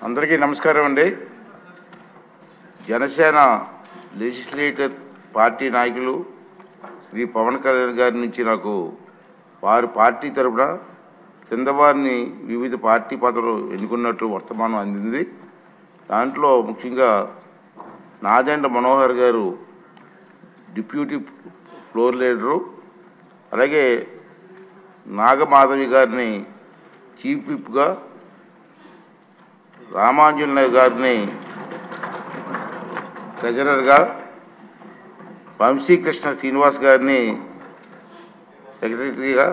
అందరికీ నమస్కారం అండి. జనసేన లెజిస్లేటివ్ పార్టీ నాయకులు శ్రీ పవన్ కళ్యాణ్ గారి నుంచి నాకు వారి పార్టీ తరపున కింద వారిని వివిధ పార్టీ పదవులు ఎన్నుకున్నట్టు వర్తమానం అందింది. దాంట్లో ముఖ్యంగా నాదెండ్ల మనోహర్ గారు డిప్యూటీ ఫ్లోర్ లీడరు, అలాగే నాగమాధవి గారిని చీఫ్ విప్గా, రామాంజనేయ గారిని ట్రెజరర్గా, వంశీకృష్ణ శ్రీనివాస్ గారిని సెక్రటరీగా,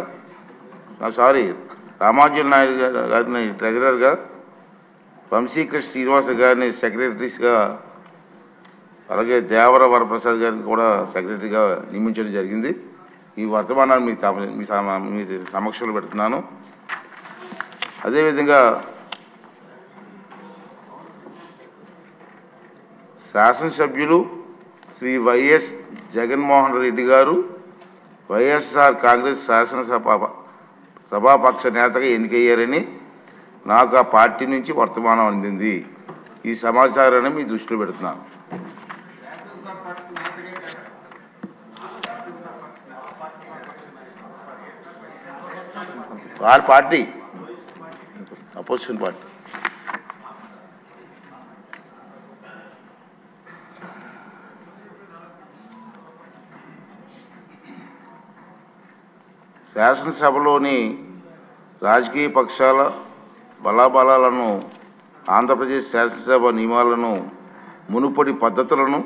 రామాంజనేయ గారిని ట్రెజరర్గా, వంశీకృష్ణ శ్రీనివాస్ గారిని సెక్రటరీస్గా, అలాగే దేవర వరప్రసాద్ గారిని కూడా సెక్రటరీగా నియమించడం జరిగింది. ఈ వర్తమానాన్ని మీ సమక్షంలో పెడుతున్నాను. అదేవిధంగా శాసనసభ్యులు శ్రీ వైఎస్ జగన్మోహన్ రెడ్డి గారు వైఎస్ఆర్ కాంగ్రెస్ సభాపక్ష నేతగా ఎన్నికయ్యారని నాకు ఆ పార్టీ నుంచి వర్తమానం అందింది. ఈ సమాచారాన్ని మీ దృష్టిలో పెడుతున్నాను. వారి పార్టీ అపోజిషన్ పార్టీ. శాసనసభలోని రాజకీయ పక్షాల బలాబలాలను, ఆంధ్రప్రదేశ్ శాసనసభ నియమాలను, మునుపటి పద్ధతులను